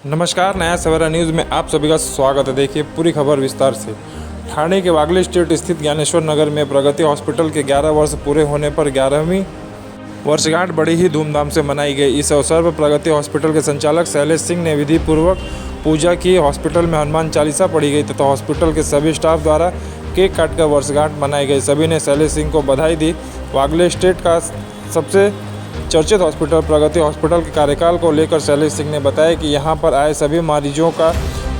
नमस्कार, नया सवेरा न्यूज़ में आप सभी का स्वागत है। देखिए पूरी खबर विस्तार से। ठाणे के वागले स्ट्रीट स्थित ज्ञानेश्वर नगर में प्रगति हॉस्पिटल के 11 वर्ष पूरे होने पर 11वीं वर्षगांठ बड़ी ही धूमधाम से मनाई गई। इस अवसर पर प्रगति हॉस्पिटल के संचालक शैलेश सिंह ने विधि पूर्वक पूजा की। हॉस्पिटल में हनुमान चालीसा पढ़ी गई तथा हॉस्पिटल के सभी स्टाफ द्वारा केक काटकर वर्षगांठ मनाई गई। सभी ने शैलेश सिंह को बधाई दी। वागले स्ट्रीट का सबसे चर्चित हॉस्पिटल प्रगति हॉस्पिटल के कार्यकाल को लेकर शैलेश सिंह ने बताया कि यहां पर आए सभी मरीजों का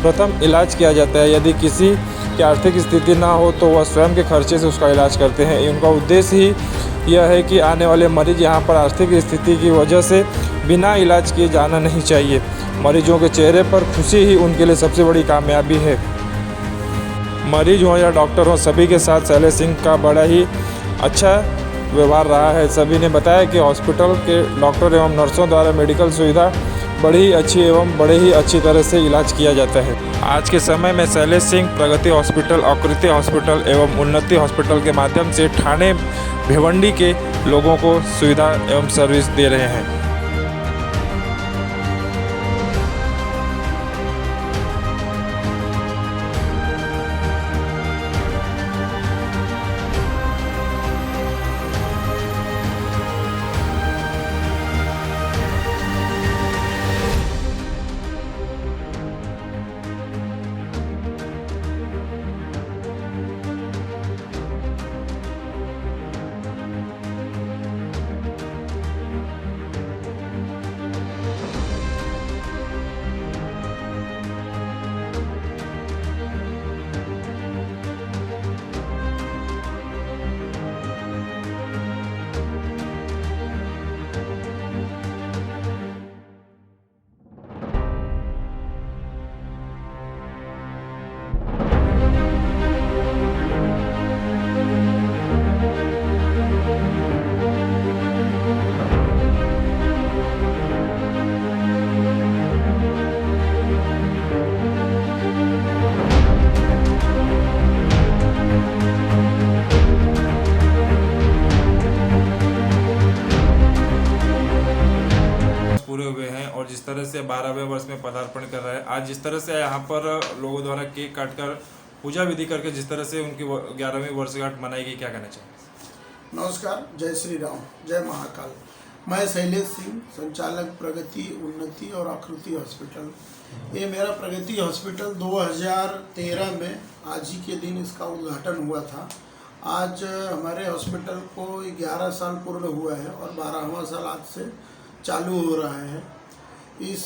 प्रथम इलाज किया जाता है। यदि किसी की आर्थिक स्थिति ना हो तो वह स्वयं के खर्चे से उसका इलाज करते हैं। उनका उद्देश्य ही यह है कि आने वाले मरीज यहां पर आर्थिक स्थिति की वजह से बिना इलाज किए जाना नहीं चाहिए। मरीजों के चेहरे पर खुशी ही उनके लिए सबसे बड़ी कामयाबी है। मरीज हो या डॉक्टर हो, सभी के साथ शैलेश सिंह का बड़ा ही अच्छा व्यवहार रहा है। सभी ने बताया कि हॉस्पिटल के डॉक्टर एवं नर्सों द्वारा मेडिकल सुविधा बड़ी ही अच्छी एवं बड़े ही अच्छी तरह से इलाज किया जाता है। आज के समय में शैलेश सिंह प्रगति हॉस्पिटल, आकृति हॉस्पिटल एवं उन्नति हॉस्पिटल के माध्यम से ठाणे भिवंडी के लोगों को सुविधा एवं सर्विस दे रहे हैं। पूरे हुए हैं और जिस तरह से 12वें वर्ष में पदार्पण कर रहा है, आज जिस तरह से यहाँ पर लोगों द्वारा केक काटकर पूजा विधि करके जिस तरह से उनकी 11वीं वर्षगांठ मनाई गई, क्या कहना चाहिए? नमस्कार, जय श्री राम, जय महाकाल। मैं शैलेश सिंह, संचालक प्रगति, उन्नति और आकृति हॉस्पिटल। ये मेरा प्रगति हॉस्पिटल 2013 में आज ही के दिन इसका उद्घाटन हुआ था। आज हमारे हॉस्पिटल को 11 साल पूर्ण हुआ है और 12वां साल आज से चालू हो रहा है। इस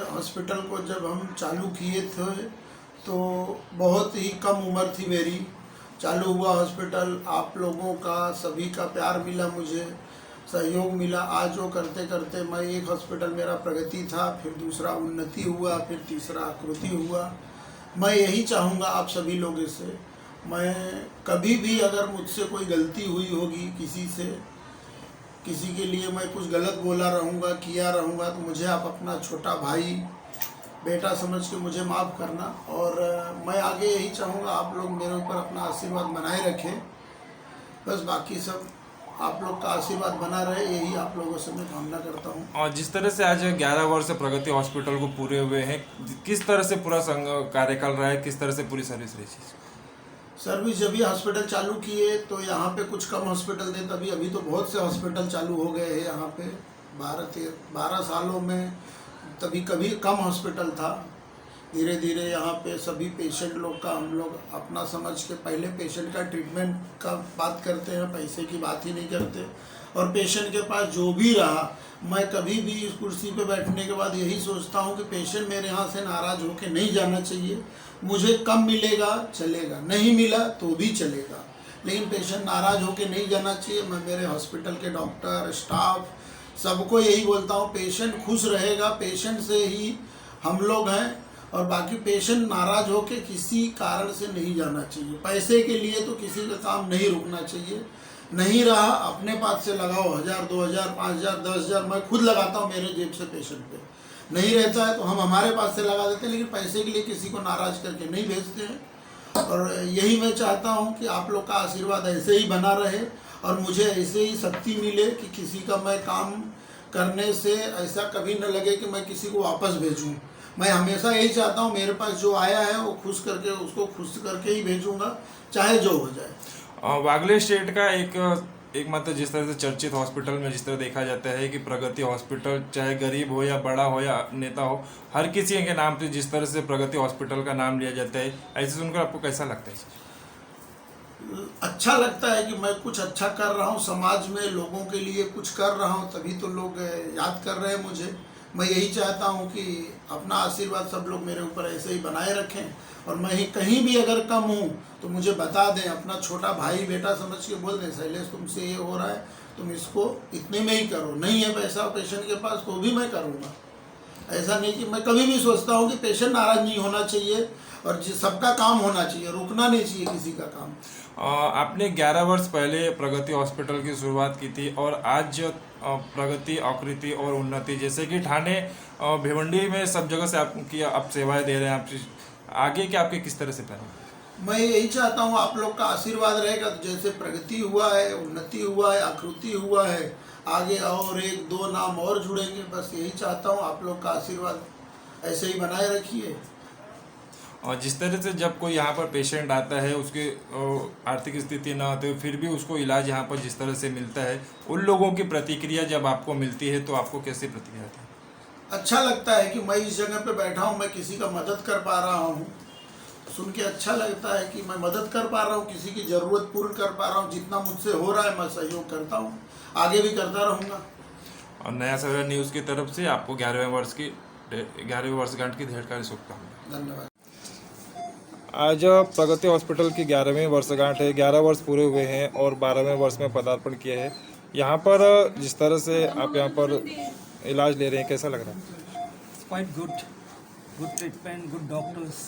हॉस्पिटल को जब हम चालू किए थे तो बहुत ही कम उम्र थी मेरी। चालू हुआ हॉस्पिटल, आप लोगों का सभी का प्यार मिला, मुझे सहयोग मिला। आज वो करते करते मैं एक हॉस्पिटल मेरा प्रगति था, फिर दूसरा उन्नति हुआ, फिर तीसरा आकृति हुआ। मैं यही चाहूँगा आप सभी लोगों से, मैं कभी भी अगर मुझसे कोई गलती हुई होगी किसी से, किसी के लिए मैं कुछ गलत बोला रहूँगा, किया रहूँगा, तो मुझे आप अपना छोटा भाई बेटा समझ के मुझे माफ़ करना। और मैं आगे यही चाहूँगा आप लोग मेरे ऊपर अपना आशीर्वाद बनाए रखें। बस बाकी सब आप लोग का आशीर्वाद बना रहे, यही आप लोगों से मैं कामना करता हूँ। और जिस तरह से आज 11 वर्ष प्रगति हॉस्पिटल को पूरे हुए हैं, किस तरह से पूरा कार्यकाल रहा है, किस तरह से पूरी सर्विस रही? सर्विस जब ये हॉस्पिटल चालू किए तो यहाँ पे कुछ कम हॉस्पिटल थे, तभी अभी तो बहुत से हॉस्पिटल चालू हो गए हैं यहाँ पे। 12 सालों में तभी कभी कम हॉस्पिटल था। धीरे धीरे यहाँ पे सभी पेशेंट लोग का हम लोग अपना समझ के पहले पेशेंट का ट्रीटमेंट का बात करते हैं, पैसे की बात ही नहीं करते। और पेशेंट के पास जो भी रहा, मैं कभी भी इस कुर्सी पे बैठने के बाद यही सोचता हूँ कि पेशेंट मेरे यहाँ से नाराज़ होकर नहीं जाना चाहिए। मुझे कम मिलेगा चलेगा, नहीं मिला तो भी चलेगा, लेकिन पेशेंट नाराज़ होकर नहीं जाना चाहिए। मैं मेरे हॉस्पिटल के डॉक्टर, स्टाफ सबको यही बोलता हूँ, पेशेंट खुश रहेगा, पेशेंट से ही हम लोग हैं। और बाकी पेशेंट नाराज़ होकर किसी कारण से नहीं जाना चाहिए। पैसे के लिए तो किसी का काम नहीं रुकना चाहिए। नहीं रहा अपने पास से लगाओ, 1000, 2000, 5000, 10000 मैं खुद लगाता हूँ मेरे जेब से पेशेंट पे। नहीं रहता है तो हम हमारे पास से लगा देते हैं, लेकिन पैसे के लिए किसी को नाराज़ करके नहीं भेजते हैं। और यही मैं चाहता हूँ कि आप लोग का आशीर्वाद ऐसे ही बना रहे और मुझे ऐसे ही शक्ति मिले कि किसी का मैं काम करने से ऐसा कभी न लगे कि मैं किसी को वापस भेजूँ। मैं हमेशा यही चाहता हूँ मेरे पास जो आया है वो खुश करके उसको खुश करके ही भेजूंगा, चाहे जो हो जाए। वागले स्टेट का एक मात्र जिस तरह से चर्चित हॉस्पिटल में जिस तरह देखा जाता है कि प्रगति हॉस्पिटल चाहे गरीब हो या बड़ा हो या नेता हो, हर किसी के नाम पे जिस तरह से प्रगति हॉस्पिटल का नाम लिया जाता है, ऐसे सुनकर आपको कैसा लगता है? अच्छा लगता है कि मैं कुछ अच्छा कर रहा हूँ, समाज में लोगों के लिए कुछ कर रहा हूँ, तभी तो लोग याद कर रहे हैं मुझे। मैं यही चाहता हूँ कि अपना आशीर्वाद सब लोग मेरे ऊपर ऐसे ही बनाए रखें, और मैं ही कहीं भी अगर कम हूँ तो मुझे बता दें, अपना छोटा भाई बेटा समझ के बोल दें, शैलेश तुमसे ये हो रहा है, तुम इसको इतने में ही करो, नहीं है पैसा पेशेंट के पास तो भी मैं करूँगा। ऐसा नहीं कि मैं कभी भी सोचता हूँ कि पेशेंट नाराज नहीं होना चाहिए, और सबका काम होना चाहिए, रुकना नहीं चाहिए किसी का काम। आपने 11 वर्ष पहले प्रगति हॉस्पिटल की शुरुआत की थी, और आज प्रगति, आकृति और उन्नति जैसे कि ठाणे, भिवंडी में सब जगह से आपकी आप सेवाएं दे रहे हैं। आप आगे के आपके किस तरह से प्लान? मैं यही चाहता हूँ आप लोग का आशीर्वाद रहेगा, तो जैसे प्रगति हुआ है, उन्नति हुआ है, आकृति हुआ है, आगे और एक दो नाम और जुड़ेंगे। बस यही चाहता हूँ, आप लोग का आशीर्वाद ऐसे ही बनाए रखिए। और जिस तरह से जब कोई यहाँ पर पेशेंट आता है, उसकी आर्थिक स्थिति ना होती है, फिर भी उसको इलाज यहाँ पर जिस तरह से मिलता है, उन लोगों की प्रतिक्रिया जब आपको मिलती है तो आपको कैसी प्रतिक्रिया आती है? अच्छा लगता है कि मैं इस जगह पे बैठा हूँ, मैं किसी का मदद कर पा रहा हूँ। सुन के अच्छा लगता है कि मैं मदद कर पा रहा हूँ, किसी की ज़रूरत पूर्ण कर पा रहा हूँ। जितना मुझसे हो रहा है मैं सहयोग करता हूँ, आगे भी करता रहूँगा। और नया सवेरा न्यूज़ की तरफ से आपको 11वें वर्षगांठ की ढेर सारी शुभकामनाएं। धन्यवाद। आज प्रगति हॉस्पिटल की 11वीं वर्षगांठ है। 11 वर्ष पूरे हुए हैं और 12वें वर्ष में पदार्पण किया है। यहाँ पर जिस तरह से आप यहाँ पर इलाज ले रहे हैं, कैसा लग रहा है? It's quite good treatment, good doctors,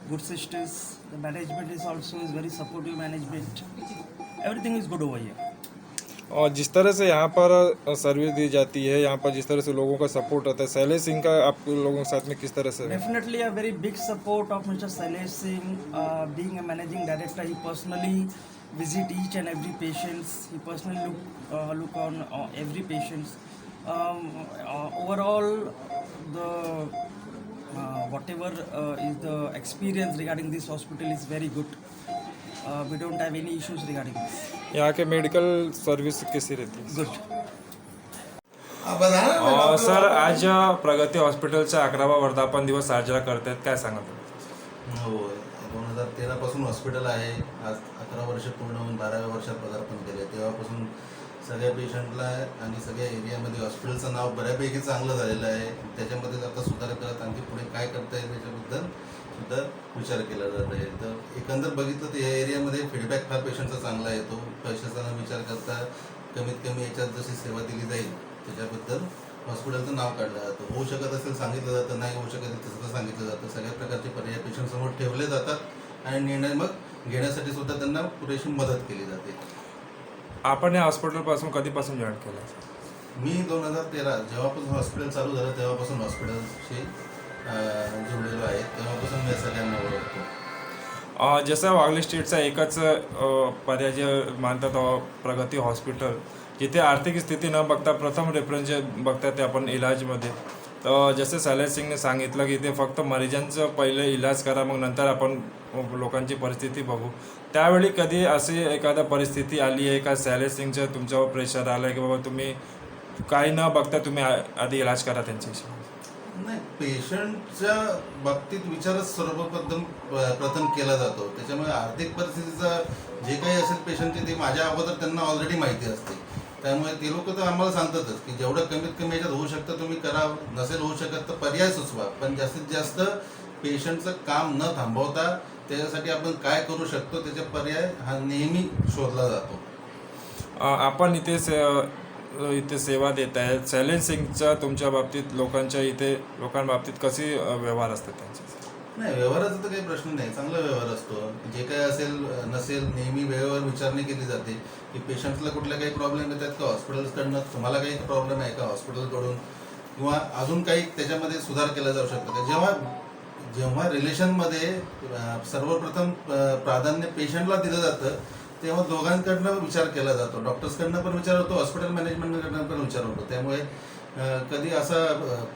good sisters. The management is also very supportive management. Everything is good over here. और जिस तरह से यहाँ पर सर्विस दी जाती है, यहाँ पर जिस तरह से लोगों का सपोर्ट होता है, शैलेश सिंह का आप लोगों के साथ में किस तरह से? Definitely a very big support of Mr. Shailesh Singh. Being a managing director, he personally visit each and every patients. He personally look on every patients. Overall, the whatever is the experience regarding this hospital is very good. We don't have any issues regarding this. यहाँ के medical service कैसी रहती है? Good. आप बता रहे हैं ना, सर, आज प्रगती हॉस्पिटलचा 11वा वर्धापन दिवस साजरा करतायत, काय सांगा तुम्ही? हो, 2013 पासून हॉस्पिटल आहे. आज 11 वर्ष पूर्ण होऊन 12व्या वर्षात पदार्पण केले. तेव्हापासून सगळ्या पेशंटला आणि सगळ्या एरियामध्ये हॉस्पिटलचं नाव बऱ्यापैकी चांगलं झालेलं आहे. त्याच्यामध्ये आता सुधार करत आणखी पुढे काय करता येईल त्याच्याबद्दल सुद्धा विचार केला जात आहे. तर एकंदर बघितलं तर या एरियामध्ये फीडबॅक फार पेशंटचा चांगला येतो. पैशाचा न विचार करता कमीत कमी याच्यात जशी सेवा दिली जाईल त्याच्याबद्दल हॉस्पिटलचं नाव काढलं जातं. होऊ शकत असेल सांगितलं जातं, नाही होऊ शकत असेल तसं सांगितलं जातं. सगळ्या प्रकारचे पर्याय पेशंटसमोर ठेवले जातात आणि निर्णय मग घेण्यासाठी सुद्धा त्यांना पुरेशी मदत केली जाते. आपण या हॉस्पिटलपासून कधीपासून जॉईन केलं? मी 2013 जेव्हापासून हॉस्पिटल चालू झालं तेव्हापासून हॉस्पिटलशी जोडलेलो आहे. तेव्हापासून मी सगळ्यांना ओळखतो. जसं वागले स्टेटचा एकच पर्याय जे मानतात प्रगती हॉस्पिटल, जिथे आर्थिक स्थिती न बघता प्रथम रेफरन्स जे बघतात ते आपण इलाजमध्ये. तर जसं शैलेश सिंगने सांगितलं की ते फक्त मरीजांचं पहिले इलाज करा, मग नंतर आपण लोकांची परिस्थिती बघू. त्यावेळी कधी अशी एखादा परिस्थिती आली आहे का शैलेश सिंगचं तुमच्यावर प्रेशर आलं आहे की बाबा तुम्ही काही न बघता तुम्ही आधी इलाज करा त्यांच्याशी? नाही, पेशंटच्या बाबतीत विचारच प्रथम केला जातो. त्याच्यामुळे आर्थिक परिस्थितीचा जे काही असेल पेशंटचे ते माझ्या अगोदर त्यांना ऑलरेडी माहिती असते. त्यामुळे ते लोक तर आम्हाला सांगतातच की जेवढं कमीत कमी याच्यात होऊ शकतं तुम्ही करा, नसेल होऊ शकत तर पर्याय सुचवा, पण जास्तीत जास्त पेशंटचं काम न थांबवता त्याच्यासाठी आपण काय करू शकतो त्याचा पर्याय हा नेहमी शोधला जातो. आपण इथे सेवा देत आहेत. शैलेश सिंगचा तुमच्या बाबतीत लोकांबाबतीत कशी व्यवहार असतात त्यांचे? नाही, व्यवहाराचा तर काही प्रश्न नाही, चांगला व्यवहार असतो. जे काही असेल नसेल नेहमी वेळेवर विचारणी केली जाते की पेशंट्सला कुठल्या काही प्रॉब्लेम येतात का हॉस्पिटल्सकडनं, तुम्हाला काही प्रॉब्लेम आहे का हॉस्पिटलकडून, किंवा अजून काही त्याच्यामध्ये सुधार केला जाऊ शकतो का. जेव्हा रिलेशनमध्ये सर्वप्रथम प्राधान्य पेशंटला दिलं जातं तेव्हा दोघांकडनं विचार केला जातो. डॉक्टर्सकडनं पण विचार होतो, हॉस्पिटल मॅनेजमेंटकडनं पण विचार होतो. त्यामुळे कधी असा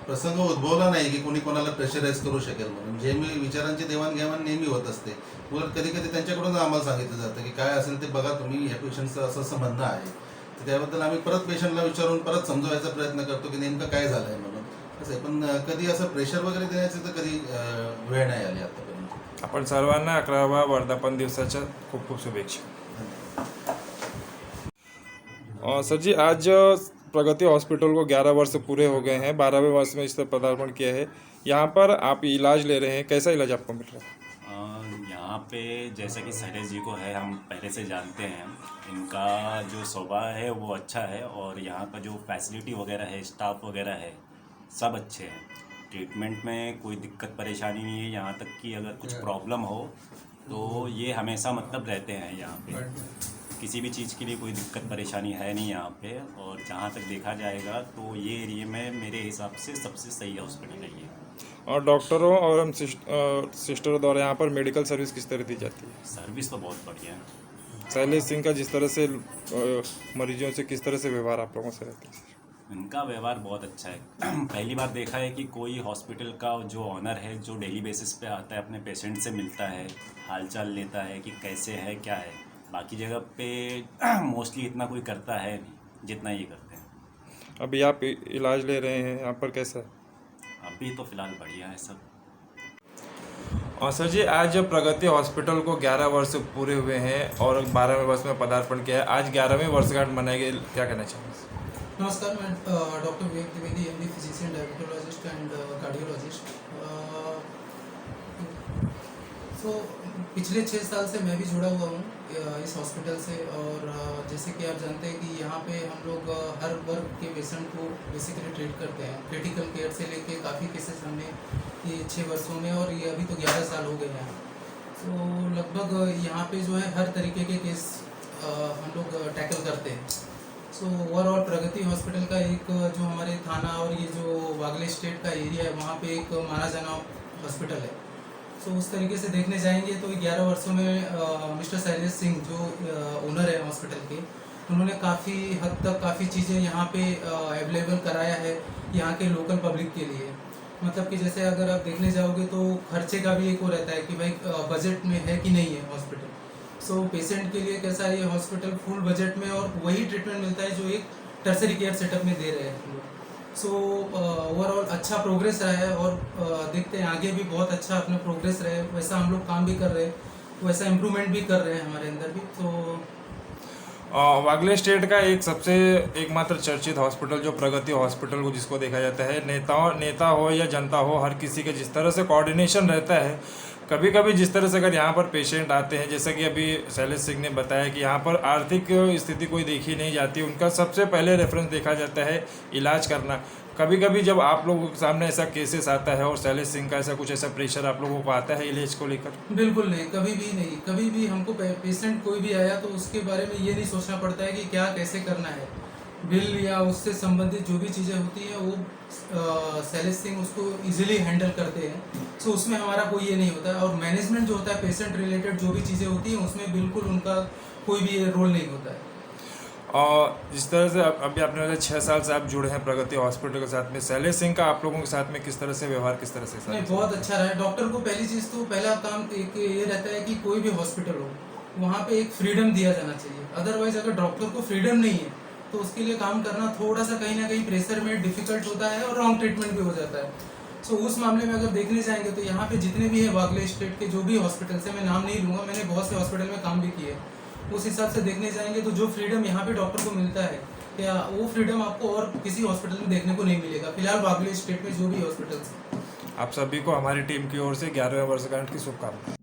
प्रसंग उद्भवला नाही की कोणी कोणाला प्रेशराईज करू शकेल म्हणून. जे मी विचारांची देवाणघेवाण नेहमी होत असते. उलट कधी कधी त्यांच्याकडून आम्हाला सांगितलं जातं की काय असेल ते बघा तुम्ही, ह्या पेशंटचं असं असं म्हणणं आहे. तर त्याबद्दल आम्ही परत पेशंटला विचारून परत समजवायचा प्रयत्न करतो की नेमकं काय झालं आहे म्हणून. असं आहे. पण कधी असं प्रेशर वगैरे देण्याची तर कधी वेळ नाही आली आतापर्यंत. आपण सर्वांना 11वा वर्धापन दिवसाच्या खूप खूप शुभेच्छा. सर जी, आज प्रगति हॉस्पिटल को 11 वर्ष पूरे हो गए हैं, 12वें वर्ष में इस पर पदार्पण किया है. यहाँ पर आप इलाज ले रहे हैं, कैसा इलाज आपको मिल रहा है? यहाँ पे जैसे कि शैलेश जी को है, हम पहले से जानते हैं. इनका जो स्वभाव है वो अच्छा है और यहाँ का जो फैसिलिटी वगैरह है, स्टाफ वगैरह है, सब अच्छे हैं. ट्रीटमेंट में कोई दिक्कत परेशानी नहीं है. यहाँ तक कि अगर कुछ प्रॉब्लम हो तो ये हमेशा मतलब रहते हैं यहाँ पे. किसी भी चीज़ के लिए कोई दिक्कत परेशानी है नहीं यहाँ पे. और जहाँ तक देखा जाएगा तो ये एरिया में मेरे हिसाब से सबसे सही हॉस्पिटल है ये. और डॉक्टरों और हम सिस्टरों द्वारा यहाँ पर मेडिकल सर्विस किस तरह दी जाती है? सर्विस तो बहुत बढ़िया है. शैलेश सिंह का जिस तरह से मरीजों से किस तरह से व्यवहार आप लोगों से रहता है? इनका व्यवहार बहुत अच्छा है. पहली बार देखा है कि कोई हॉस्पिटल का जो ऑनर है, जो डेली बेसिस पे आता है, अपने पेशेंट से मिलता है, हालचाल लेता है कि कैसे है क्या है. बाकी जगह पे मोस्टली इतना कोई करता है नहीं जितना ये करते हैं. अभी आप इलाज ले रहे हैं, यहाँ पर कैसा है? अभी तो फिलहाल बढ़िया है सब. और सर जी, आज प्रगति हॉस्पिटल को 11 वर्ष पूरे हुए हैं और 12वें वर्ष में पदार्पण किया है. आज 11वें वर्षगांठ मनाई गई, क्या कहना चाहेंगे? नमस्कार, मैं doctor Vivek Dwivedi, MD physician, diabetologist and cardiologist. So पिछले 6 साल से मैं भी जुड़ा हुआ हूँ इस हॉस्पिटल से. और जैसे कि आप जानते हैं कि यहाँ पे हम लोग हर वर्ग के पेशेंट को बेसिकली ट्रीट करते हैं. क्रिटिकल केयर से लेके काफ़ी केसेस हमने ये 6 वर्षों में, और ये अभी तो 11 साल हो गए हैं. तो लगभग यहाँ पे जो है हर तरीके के केस हम लोग टैकल करते हैं. सो ओवरऑल प्रगति हॉस्पिटल का एक जो हमारे थाना और ये जो वागले स्टेट का एरिया है, वहाँ पे एक माना जाना हॉस्पिटल है. सो उस तरीके से देखने जाएंगे तो 11 वर्षों में मिस्टर शैलेश सिंह जो ओनर है हॉस्पिटल के, उन्होंने काफ़ी हद तक काफ़ी चीज़ें यहाँ पे अवेलेबल कराया है यहाँ के लोकल पब्लिक के लिए. मतलब कि जैसे अगर आप देखने जाओगे तो खर्चे का भी एक वो रहता है कि भाई बजट में है कि नहीं है हॉस्पिटल. सो पेशेंट के लिए कैसा है, ये हॉस्पिटल फुल बजट में और वही ट्रीटमेंट मिलता है जो एक टर्सरी केयर सेटअप में दे रहे हैं हम लोग. सो ओवरऑल अच्छा प्रोग्रेस रहा है और देखते हैं आगे भी बहुत अच्छा अपना प्रोग्रेस रहे. वैसा हम लोग काम भी कर रहे हैं, वैसा इम्प्रूवमेंट भी कर रहे हैं हमारे अंदर भी. तो वागले स्टेट का एक सबसे एकमात्र चर्चित हॉस्पिटल जो प्रगति हॉस्पिटल को जिसको देखा जाता है, नेता हो या जनता हो, हर किसी के जिस तरह से कोऑर्डिनेशन रहता है. कभी कभी जिस तरह से अगर यहाँ पर पेशेंट आते हैं, जैसे कि अभी शैलेश सिंह ने बताया कि यहाँ पर आर्थिक स्थिति कोई देखी नहीं जाती, उनका सबसे पहले रेफरेंस देखा जाता है इलाज करना. कभी कभी जब आप लोगों के सामने ऐसा केसेस आता है और शैलेश सिंह का ऐसा कुछ ऐसा प्रेशर आप लोगों को आता है इलाज को लेकर? बिल्कुल नहीं, कभी भी नहीं. कभी भी हमको पेशेंट कोई भी आया तो उसके बारे में ये नहीं सोचना पड़ता है कि क्या कैसे करना है. बिल या उससे संबंधित जो भी चीज़ें होती हैं वो शैलेश सिंह उसको इजीली हैंडल करते हैं. सो उसमें हमारा कोई ये नहीं होता है. और मैनेजमेंट जो होता है पेशेंट रिलेटेड जो भी चीज़ें होती हैं उसमें बिल्कुल उनका कोई भी रोल नहीं होता है. और जिस तरह से अभी आपने बताया 6 साल से आप जुड़े हैं प्रगति हॉस्पिटल के साथ में, शैलेश सिंह का आप लोगों के साथ में किस तरह से व्यवहार, किस तरह से? नहीं, बहुत अच्छा रहा है. डॉक्टर को पहली चीज़ तो पहला काम एक ये रहता है कि कोई भी हॉस्पिटल हो वहाँ पे एक फ्रीडम दिया जाना चाहिए. अदरवाइज अगर डॉक्टर को फ्रीडम नहीं है तो उसके लिए काम करना थोड़ा सा कहीं ना कहीं प्रेशर में डिफिकल्ट होता है और रॉन्ग ट्रीटमेंट भी हो जाता है. सो उस मामले में अगर देखने जाएंगे तो यहाँ पे जितने भी है वागले स्टेट के जो भी हॉस्पिटल से, मैं नाम नहीं लूँगा, मैंने बहुत से हॉस्पिटल में काम भी किए. उस हिसाब से देखने जाएंगे तो जो फ्रीडम यहाँ पे डॉक्टर को मिलता है, क्या वो फ्रीडम आपको और किसी हॉस्पिटल में देखने को नहीं मिलेगा फिलहाल वागले स्टेट में जो भी हॉस्पिटल्स. आप सभी को हमारी टीम की ओर से 11वें वर्षगांठ की शुभकामनाएं.